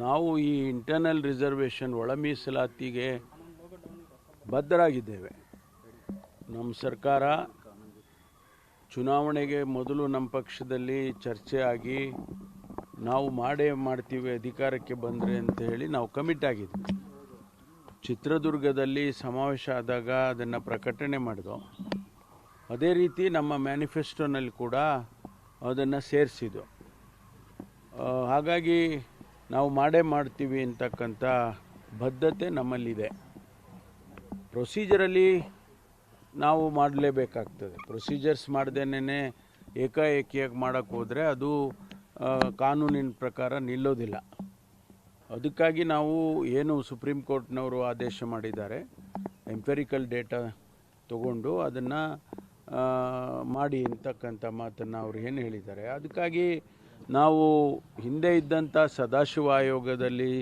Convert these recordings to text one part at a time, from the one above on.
ನಾವು ಈ internal reservation ಒಳ ಮೀಸಲಾತಿಗೆ ಬದ್ಧರಾಗಿದ್ದೇವೆ. ನಮ್ಮ ಸರ್ಕಾರ ಚುನಾವಣೆಗೆ ಮೊದಲು ನಮ್ಮ ಪಕ್ಷದಲ್ಲಿ ಚರ್ಚೆ ಆಗಿ ನಾವು ಮಾಡ್ತೀವಿ ಅಧಿಕಾರಕ್ಕೆ ಬಂದರೆ ಅಂತ ಹೇಳಿ ನಾವು ಕಮಿಟ್ ಆಗಿದ್ವಿ. ಚಿತ್ರದುರ್ಗದಲ್ಲಿ ಸಮಾವೇಶ ಆದಾಗ ಅದನ್ನು ಪ್ರಕಟಣೆ ಮಾಡಿದೋ. ಅದೇ ರೀತಿ ನಮ್ಮ ಮ್ಯಾನಿಫೆಸ್ಟೋನಲ್ಲಿ ಕೂಡ ಅದನ್ನು ಸೇರಿಸಿದ್ದು. ಹಾಗಾಗಿ ನಾವು ಮಾಡ್ತೀವಿ ಅಂತಕ್ಕಂಥ ಬದ್ಧತೆ ನಮ್ಮಲ್ಲಿದೆ. ಪ್ರೊಸೀಜರಲ್ಲಿ ನಾವು ಮಾಡಲೇಬೇಕಾಗ್ತದೆ. ಪ್ರೊಸೀಜರ್ಸ್ ಮಾಡ್ದೇನೆ ಏಕಾಏಕಿಯಾಗಿ ಮಾಡೋಕ್ಕೆ ಹೋದರೆ ಅದು ಕಾನೂನಿನ ಪ್ರಕಾರ ನಿಲ್ಲೋದಿಲ್ಲ. ಅದಕ್ಕಾಗಿ ನಾವು ಏನು ಸುಪ್ರೀಂ ಕೋರ್ಟ್ನವರು ಆದೇಶ ಮಾಡಿದ್ದಾರೆ, ಎಂಪೆರಿಕಲ್ ಡೇಟಾ ತಗೊಂಡು ಅದನ್ನು ಮಾಡಿ ಅಂತಕ್ಕಂಥ ಮಾತನ್ನು ಅವರು ಏನು ಹೇಳಿದ್ದಾರೆ. ಅದಕ್ಕಾಗಿ ನಾವು ಹಿಂದೆ ಇದ್ದಂಥ ಸದಾಶಿವ ಆಯೋಗದಲ್ಲಿ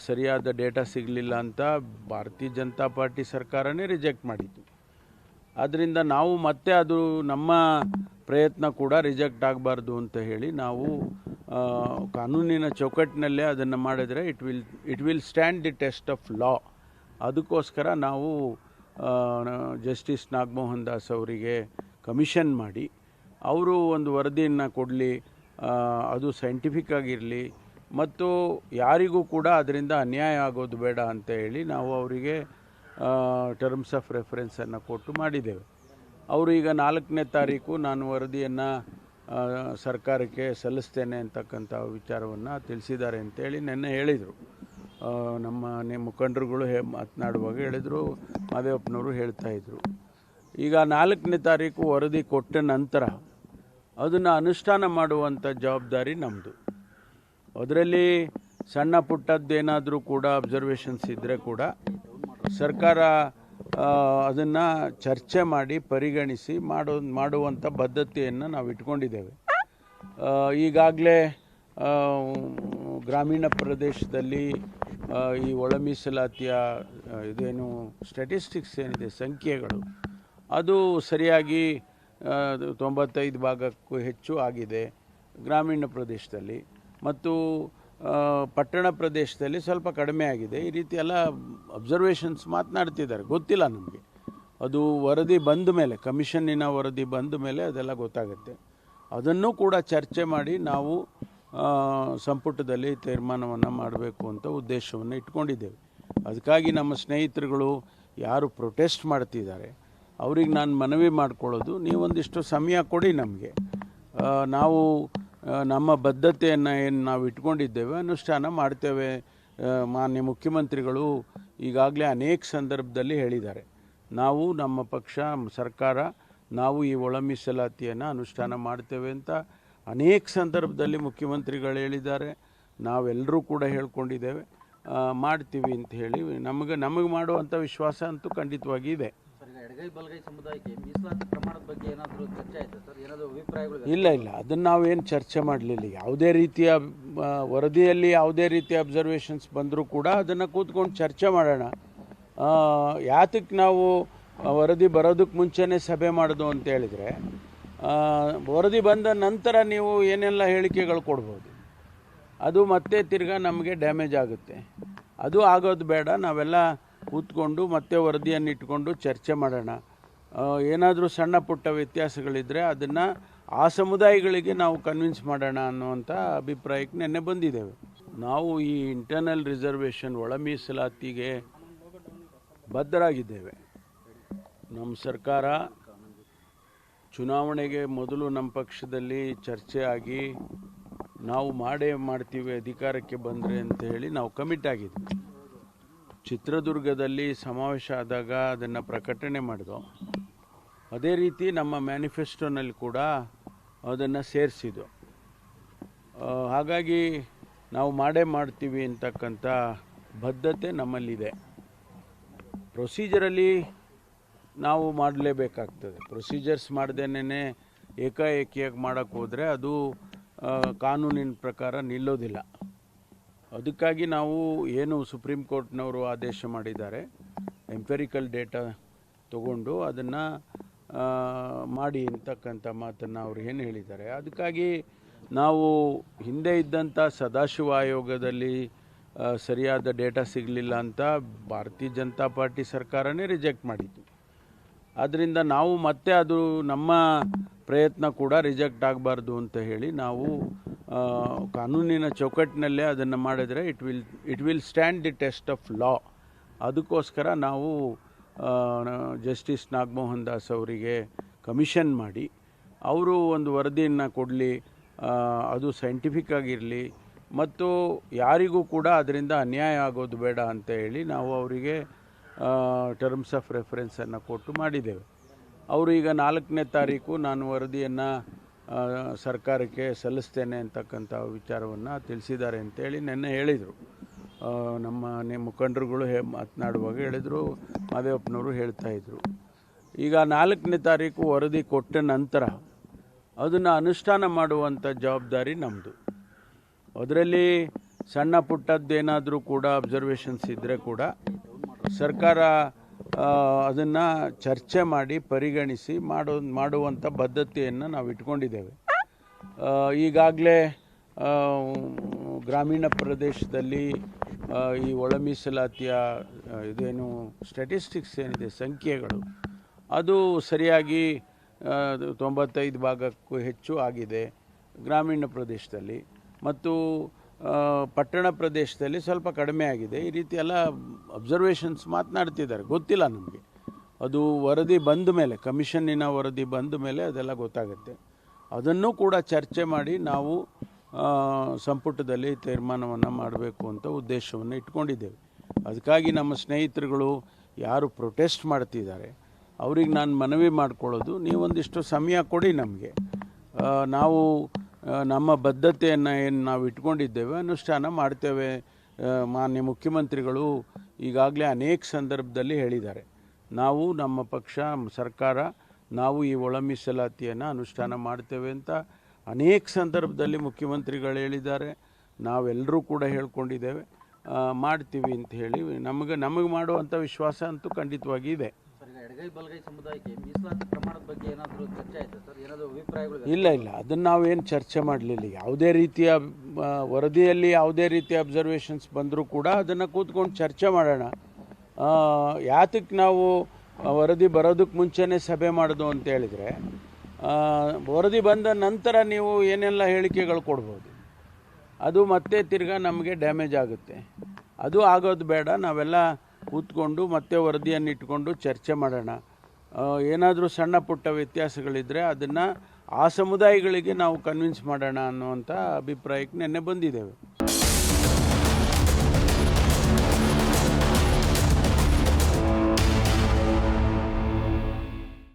ಸರಿಯಾದ ಡೇಟಾ ಸಿಗಲಿಲ್ಲ ಅಂತ ಭಾರತೀಯ ಜನತಾ ಪಾರ್ಟಿ ಸರ್ಕಾರನೇ ರಿಜೆಕ್ಟ್ ಮಾಡಿತ್ತು. ಆದ್ದರಿಂದ ನಾವು ಮತ್ತೆ ಅದು ನಮ್ಮ ಪ್ರಯತ್ನ ಕೂಡ ರಿಜೆಕ್ಟ್ ಆಗಬಾರ್ದು ಅಂತ ಹೇಳಿ ನಾವು ಕಾನೂನಿನ ಚೌಕಟ್ಟಿನಲ್ಲೇ ಅದನ್ನು ಮಾಡಿದರೆ it will stand the test of law. ಅದಕ್ಕೋಸ್ಕರ ನಾವು ಜಸ್ಟಿಸ್ ನಾಗಮೋಹನ್ ದಾಸ್ ಅವರಿಗೆ ಕಮಿಷನ್ ಮಾಡಿ ಅವರು ಒಂದು ವರದಿಯನ್ನು ಕೊಡಲಿ, ಅದು ಸೈಂಟಿಫಿಕ್ ಆಗಿರಲಿ ಮತ್ತು ಯಾರಿಗೂ ಕೂಡ ಅದರಿಂದ ಅನ್ಯಾಯ ಆಗೋದು ಬೇಡ ಅಂತ ಹೇಳಿ ನಾವು ಅವರಿಗೆ ಟರ್ಮ್ಸ್ ಆಫ್ ರೆಫರೆನ್ಸನ್ನು ಕೊಟ್ಟು ಮಾಡಿದ್ದೇವೆ. ಅವರು ಈಗ 4ನೇ ತಾರೀಕು ನಾನು ವರದಿಯನ್ನು ಸರ್ಕಾರಕ್ಕೆ ಸಲ್ಲಿಸ್ತೇನೆ ಅಂತಕ್ಕಂಥ ವಿಚಾರವನ್ನು ತಿಳಿಸಿದ್ದಾರೆ ಅಂತೇಳಿ ನೆನ್ನೆ ಹೇಳಿದರು. ನಮ್ಮ ಮುಖಂಡರುಗಳು ಮಾತನಾಡುವಾಗ ಹೇಳಿದರು, ಮಾದೇವಪ್ಪನವರು ಹೇಳ್ತಾಯಿದ್ರು. ಈಗ 4ನೇ ತಾರೀಕು ವರದಿ ಕೊಟ್ಟ ನಂತರ ಅದನ್ನು ಅನುಷ್ಠಾನ ಮಾಡುವಂಥ ಜವಾಬ್ದಾರಿ ನಮ್ಮದು. ಅದರಲ್ಲಿ ಸಣ್ಣ ಪುಟ್ಟದ್ದೇನಾದರೂ ಕೂಡ ಅಬ್ಸರ್ವೇಷನ್ಸ್ ಇದ್ದರೆ ಕೂಡ ಸರ್ಕಾರ ಅದನ್ನು ಚರ್ಚೆ ಮಾಡಿ ಪರಿಗಣಿಸಿ ಮಾಡುವಂಥ ಬದ್ಧತೆಯನ್ನು ನಾವು ಇಟ್ಕೊಂಡಿದ್ದೇವೆ. ಈಗಾಗಲೇ ಗ್ರಾಮೀಣ ಪ್ರದೇಶದಲ್ಲಿ ಈ ಒಳ ಮೀಸಲಾತಿಯ ಇದೇನು ಸ್ಟ್ಯಾಟಿಸ್ಟಿಕ್ಸ್ ಏನಿದೆ, ಸಂಖ್ಯೆಗಳು, ಅದು ಸರಿಯಾಗಿ 95 ಭಾಗಕ್ಕೂ ಹೆಚ್ಚು ಆಗಿದೆ ಗ್ರಾಮೀಣ ಪ್ರದೇಶದಲ್ಲಿ, ಮತ್ತು ಪಟ್ಟಣ ಪ್ರದೇಶದಲ್ಲಿ ಸ್ವಲ್ಪ ಕಡಿಮೆ ಆಗಿದೆ. ಈ ರೀತಿ ಎಲ್ಲ ಅಬ್ಸರ್ವೇಷನ್ಸ್ ಮಾತನಾಡ್ತಿದ್ದಾರೆ. ಗೊತ್ತಿಲ್ಲ ನಮಗೆ, ಅದು ವರದಿ ಬಂದ ಮೇಲೆ, ಕಮಿಷನ್ನಿನ ವರದಿ ಬಂದ ಮೇಲೆ ಅದೆಲ್ಲ ಗೊತ್ತಾಗುತ್ತೆ. ಅದನ್ನು ಕೂಡ ಚರ್ಚೆ ಮಾಡಿ ನಾವು ಸಂಪುಟದಲ್ಲಿ ತೀರ್ಮಾನವನ್ನು ಮಾಡಬೇಕು ಅಂತ ಉದ್ದೇಶವನ್ನು ಇಟ್ಕೊಂಡಿದ್ದೇವೆ. ಅದಕ್ಕಾಗಿ ನಮ್ಮ ಸ್ನೇಹಿತರುಗಳು ಯಾರು ಪ್ರೊಟೆಸ್ಟ್ ಮಾಡ್ತಿದ್ದಾರೆ ಅವ್ರಿಗೆ ನಾನು ಮನವಿ ಮಾಡಿಕೊಳ್ಳೋದು, ನೀವೊಂದಿಷ್ಟು ಸಮಯ ಕೊಡಿ ನಮಗೆ. ನಾವು ನಮ್ಮ ಬದ್ಧತೆಯನ್ನು ಏನು ನಾವು ಇಟ್ಕೊಂಡಿದ್ದೇವೆ ಅನುಷ್ಠಾನ ಮಾಡ್ತೇವೆ. ಮಾನ್ಯ ಮುಖ್ಯಮಂತ್ರಿಗಳು ಈಗಾಗಲೇ ಅನೇಕ ಸಂದರ್ಭದಲ್ಲಿ ಹೇಳಿದ್ದಾರೆ, ನಾವು ನಮ್ಮ ಪಕ್ಷ ಸರ್ಕಾರ ನಾವು ಈ ಒಳ ಮೀಸಲಾತಿಯನ್ನು ಅನುಷ್ಠಾನ ಮಾಡ್ತೇವೆ ಅಂತ ಅನೇಕ ಸಂದರ್ಭದಲ್ಲಿ ಮುಖ್ಯಮಂತ್ರಿಗಳು ಹೇಳಿದ್ದಾರೆ. ನಾವೆಲ್ಲರೂ ಕೂಡ ಹೇಳ್ಕೊಂಡಿದ್ದೇವೆ, ಮಾಡ್ತೀವಿ ಅಂತ ಹೇಳಿ ನಮಗೆ ಮಾಡುವಂಥ ವಿಶ್ವಾಸ ಅಂತೂ ಖಂಡಿತವಾಗಿ ಇದೆ. ಇಲ್ಲ, ಅದನ್ನು ನಾವೇನು ಚರ್ಚೆ ಮಾಡಲಿಲ್ಲ. ಯಾವುದೇ ರೀತಿಯ ವರದಿಯಲ್ಲಿ ಯಾವುದೇ ರೀತಿಯ ಅಬ್ಸರ್ವೇಷನ್ಸ್ ಬಂದರೂ ಕೂಡ ಅದನ್ನು ಕೂತ್ಕೊಂಡು ಚರ್ಚೆ ಮಾಡೋಣ. ಯಾತಕ್ಕೆ ನಾವು ವರದಿ ಬರೋದಕ್ಕೆ ಮುಂಚೆನೇ ಸಭೆ ಮಾಡೋದು ಅಂತ ಹೇಳಿದರೆ, ವರದಿ ಬಂದ ನಂತರ ನೀವು ಏನೆಲ್ಲ ಹೇಳಿಕೆಗಳು ಕೊಡ್ಬೋದು, ಅದು ಮತ್ತೆ ತಿರ್ಗಾ ನಮಗೆ ಡ್ಯಾಮೇಜ್ ಆಗುತ್ತೆ. ಅದು ಆಗೋದು ಬೇಡ. ನಾವೆಲ್ಲ ಕೂತ್ಕೊಂಡು ಮತ್ತೆ ವರದಿಯನ್ನು ಇಟ್ಕೊಂಡು ಚರ್ಚೆ ಮಾಡೋಣ. ಏನಾದರೂ ಸಣ್ಣ ಪುಟ್ಟ ವ್ಯತ್ಯಾಸಗಳಿದ್ದರೆ ಅದನ್ನು ಆ ಸಮುದಾಯಗಳಿಗೆ ನಾವು ಕನ್ವಿನ್ಸ್ ಮಾಡೋಣ ಅನ್ನುವಂಥ ಅಭಿಪ್ರಾಯಕ್ಕೆ ನೆನ್ನೆ ಬಂದಿದ್ದೇವೆ. ನಾವು ಈ ಇಂಟರ್ನಲ್ ರಿಸರ್ವೇಷನ್ ಒಳ ಮೀಸಲಾತಿಗೆ ಬದ್ಧರಾಗಿದ್ದೇವೆ. ನಮ್ಮ ಸರ್ಕಾರ ಚುನಾವಣೆಗೆ ಮೊದಲು ನಮ್ಮ ಪಕ್ಷದಲ್ಲಿ ಚರ್ಚೆ ಆಗಿ ನಾವು ಮಾಡ್ತೀವಿ ಅಧಿಕಾರಕ್ಕೆ ಬಂದರೆ ಅಂತ ಹೇಳಿ ನಾವು ಕಮಿಟ್ ಆಗಿದ್ವಿ. ಚಿತ್ರದುರ್ಗದಲ್ಲಿ ಸಮಾವೇಶ ಆದಾಗ ಅದನ್ನು ಪ್ರಕಟಣೆ ಮಾಡಿದೋ. ಅದೇ ರೀತಿ ನಮ್ಮ ಮ್ಯಾನಿಫೆಸ್ಟೋನಲ್ಲಿ ಕೂಡ ಅದನ್ನು ಸೇರಿಸಿದ್ದು. ಹಾಗಾಗಿ ನಾವು ಮಾಡ್ತೀವಿ ಅಂತಕ್ಕಂಥ ಬದ್ಧತೆ ನಮ್ಮಲ್ಲಿದೆ. ಪ್ರೊಸೀಜರಲ್ಲಿ ನಾವು ಮಾಡಲೇಬೇಕಾಗ್ತದೆ. ಪ್ರೊಸೀಜರ್ಸ್ ಮಾಡ್ದೇನೆ ಏಕಾಏಕಿಯಾಗಿ ಮಾಡೋಕ್ಕೆ ಹೋದರೆ ಅದು ಕಾನೂನಿನ ಪ್ರಕಾರ ನಿಲ್ಲೋದಿಲ್ಲ. ಅದಕ್ಕಾಗಿ ನಾವು ಏನು ಸುಪ್ರೀಂ ಕೋರ್ಟ್ನವರು ಆದೇಶ ಮಾಡಿದ್ದಾರೆ, ಎಂಪೆರಿಕಲ್ ಡೇಟಾ ತಗೊಂಡು ಅದನ್ನು ಮಾಡಿ ಅಂತಕ್ಕಂಥ ಮಾತನ್ನು ಅವರು ಏನು ಹೇಳಿದ್ದಾರೆ. ಅದಕ್ಕಾಗಿ ನಾವು ಹಿಂದೆ ಇದ್ದಂಥ ಸದಾಶಿವ ಆಯೋಗದಲ್ಲಿ ಸರಿಯಾದ ಡೇಟಾ ಸಿಗಲಿಲ್ಲ ಅಂತ ಭಾರತೀಯ ಜನತಾ ಪಾರ್ಟಿ ಸರ್ಕಾರನೇ ರಿಜೆಕ್ಟ್ ಮಾಡಿತ್ತು. ಆದ್ದರಿಂದ ನಾವು ಮತ್ತೆ ಅದು ನಮ್ಮ ಪ್ರಯತ್ನ ಕೂಡ ರಿಜೆಕ್ಟ್ ಆಗಬಾರ್ದು ಅಂತ ಹೇಳಿ ನಾವು ಕಾನೂನಿನ ಚೌಕಟ್ಟಿನಲ್ಲೇ ಅದನ್ನು ಮಾಡಿದರೆ it will stand the test of law. ಅದಕ್ಕೋಸ್ಕರ ನಾವು ಜಸ್ಟಿಸ್ ನಾಗಮೋಹನ್ ದಾಸ್ ಅವರಿಗೆ ಕಮಿಷನ್ ಮಾಡಿ ಅವರು ಒಂದು ವರದಿಯನ್ನು ಕೊಡಲಿ, ಅದು ಸೈಂಟಿಫಿಕ್ ಆಗಿರಲಿ ಮತ್ತು ಯಾರಿಗೂ ಕೂಡ ಅದರಿಂದ ಅನ್ಯಾಯ ಆಗೋದು ಬೇಡ ಅಂತ ಹೇಳಿ ನಾವು ಅವರಿಗೆ ಟರ್ಮ್ಸ್ ಆಫ್ ರೆಫರೆನ್ಸನ್ನು ಕೊಟ್ಟು ಮಾಡಿದ್ದೇವೆ. ಅವರು ಈಗ 4ನೇ ತಾರೀಕು ನಾನು ವರದಿಯನ್ನು ಸರ್ಕಾರಕ್ಕೆ ಸಲ್ಲಿಸ್ತೇನೆ ಅಂತಕ್ಕಂಥ ವಿಚಾರವನ್ನು ತಿಳಿಸಿದ್ದಾರೆ ಅಂತೇಳಿ ನೆನ್ನೆ ಹೇಳಿದರು. ನಮ್ಮ ಮುಖಂಡರುಗಳು ಮಾತನಾಡುವಾಗ ಹೇಳಿದರು, ಮಾದೇವಪ್ಪನವರು ಹೇಳ್ತಾಯಿದ್ರು. ಈಗ 4ನೇ ತಾರೀಕು ವರದಿ ಕೊಟ್ಟ ನಂತರ ಅದನ್ನು ಅನುಷ್ಠಾನ ಮಾಡುವಂಥ ಜವಾಬ್ದಾರಿ ನಮ್ಮದು. ಅದರಲ್ಲಿ ಸಣ್ಣ ಪುಟ್ಟದ್ದೇನಾದರೂ ಕೂಡ ಅಬ್ಸರ್ವೇಷನ್ಸ್ ಇದ್ದರೆ ಕೂಡ ಸರ್ಕಾರ ಅದನ್ನು ಚರ್ಚೆ ಮಾಡಿ ಪರಿಗಣಿಸಿ ಮಾಡುವಂಥ ಬದ್ಧತೆಯನ್ನು ನಾವು ಇಟ್ಕೊಂಡಿದ್ದೇವೆ. ಈಗಾಗಲೇ ಗ್ರಾಮೀಣ ಪ್ರದೇಶದಲ್ಲಿ ಈ ಒಳ ಮೀಸಲಾತಿಯ ಇದೇನು ಸ್ಟ್ಯಾಟಿಸ್ಟಿಕ್ಸ್ ಏನಿದೆ ಸಂಖ್ಯೆಗಳು ಅದು ಸರಿಯಾಗಿ 95 ಭಾಗಕ್ಕೂ ಹೆಚ್ಚು ಆಗಿದೆ ಗ್ರಾಮೀಣ ಪ್ರದೇಶದಲ್ಲಿ, ಮತ್ತು ಪಟ್ಟಣ ಪ್ರದೇಶದಲ್ಲಿ ಸ್ವಲ್ಪ ಕಡಿಮೆ ಆಗಿದೆ. ಈ ರೀತಿ ಎಲ್ಲ ಅಬ್ಸರ್ವೇಷನ್ಸ್ ಮಾತನಾಡ್ತಿದ್ದಾರೆ. ಗೊತ್ತಿಲ್ಲ ನಮಗೆ, ಅದು ವರದಿ ಬಂದ ಮೇಲೆ, ಕಮಿಷನ್ನಿನ ವರದಿ ಬಂದ ಮೇಲೆ ಅದೆಲ್ಲ ಗೊತ್ತಾಗುತ್ತೆ. ಅದನ್ನು ಕೂಡ ಚರ್ಚೆ ಮಾಡಿ ನಾವು ಸಂಪುಟದಲ್ಲಿ ತೀರ್ಮಾನವನ್ನು ಮಾಡಬೇಕು ಅಂತ ಉದ್ದೇಶವನ್ನು ಇಟ್ಕೊಂಡಿದ್ದೇವೆ. ಅದಕ್ಕಾಗಿ ನಮ್ಮ ಸ್ನೇಹಿತರುಗಳು ಯಾರು ಪ್ರೊಟೆಸ್ಟ್ ಮಾಡ್ತಿದ್ದಾರೆ ಅವ್ರಿಗೆ ನಾನು ಮನವಿ ಮಾಡಿಕೊಳ್ಳೋದು, ನೀವೊಂದಿಷ್ಟು ಸಮಯ ಕೊಡಿ ನಮಗೆ, ನಾವು ನಮ್ಮ ಬದ್ಧತೆಯನ್ನು ಏನು ನಾವು ಇಟ್ಕೊಂಡಿದ್ದೇವೆ ಅನುಷ್ಠಾನ ಮಾಡ್ತೇವೆ. ಮಾನ್ಯ ಮುಖ್ಯಮಂತ್ರಿಗಳು ಈಗಾಗಲೇ ಅನೇಕ ಸಂದರ್ಭದಲ್ಲಿ ಹೇಳಿದ್ದಾರೆ, ನಾವು ನಮ್ಮ ಪಕ್ಷ ಸರ್ಕಾರ ನಾವು ಈ ಒಳ ಮೀಸಲಾತಿಯನ್ನು ಅನುಷ್ಠಾನ ಮಾಡ್ತೇವೆ ಅಂತ ಅನೇಕ ಸಂದರ್ಭದಲ್ಲಿ ಮುಖ್ಯಮಂತ್ರಿಗಳು ಹೇಳಿದ್ದಾರೆ. ನಾವೆಲ್ಲರೂ ಕೂಡ ಹೇಳ್ಕೊಂಡಿದ್ದೇವೆ, ಮಾಡ್ತೀವಿ ಅಂತ ಹೇಳಿ ನಮಗೆ ಮಾಡುವಂಥ ವಿಶ್ವಾಸ ಅಂತೂ ಖಂಡಿತವಾಗಿ ಇದೆ. ಎಡಗೈ ಬಲಗೈ ಸಮುದಾಯಕ್ಕೆ ಮೀಸಲಾತಿ ಪ್ರಮಾಣದ ಬಗ್ಗೆ ಏನಾದರೂ ಚರ್ಚೆ ಆಯ್ತಾ ಸರ್? ಏನಾದರೂ ಅಭಿಪ್ರಾಯಗಳು? ಇಲ್ಲ, ಅದನ್ನು ನಾವೇನು ಚರ್ಚೆ ಮಾಡಲಿಲ್ಲ. ಯಾವುದೇ ರೀತಿಯ ವರದಿಯಲ್ಲಿ ಯಾವುದೇ ರೀತಿಯ ಅಬ್ಸರ್ವೇಷನ್ಸ್ ಬಂದರೂ ಕೂಡ ಅದನ್ನು ಕೂತ್ಕೊಂಡು ಚರ್ಚೆ ಮಾಡೋಣ. ಯಾತಕ್ಕೆ ನಾವು ವರದಿ ಬರೋದಕ್ಕೆ ಮುಂಚೆನೇ ಸಭೆ ಮಾಡೋದು ಅಂತ ಹೇಳಿದರೆ, ವರದಿ ಬಂದ ನಂತರ ನೀವು ಏನೆಲ್ಲ ಹೇಳಿಕೆಗಳು ಕೊಡ್ಬೋದು, ಅದು ಮತ್ತೆ ತಿರ್ಗಾ ನಮಗೆ ಡ್ಯಾಮೇಜ್ ಆಗುತ್ತೆ. ಅದು ಆಗೋದು ಬೇಡ. ನಾವೆಲ್ಲ ಕೂತ್ಕೊಂಡು ಮತ್ತೆ ವರದಿಯನ್ನು ಇಟ್ಕೊಂಡು ಚರ್ಚೆ ಮಾಡೋಣ. ಏನಾದರೂ ಸಣ್ಣ ಪುಟ್ಟ ವ್ಯತ್ಯಾಸಗಳಿದ್ದರೆ ಅದನ್ನು ಆ ಸಮುದಾಯಗಳಿಗೆ ನಾವು ಕನ್ವಿನ್ಸ್ ಮಾಡೋಣ ಅನ್ನುವಂಥ ಅಭಿಪ್ರಾಯಕ್ಕೆ ನೆನ್ನೆ ಬಂದಿದ್ದೇವೆ.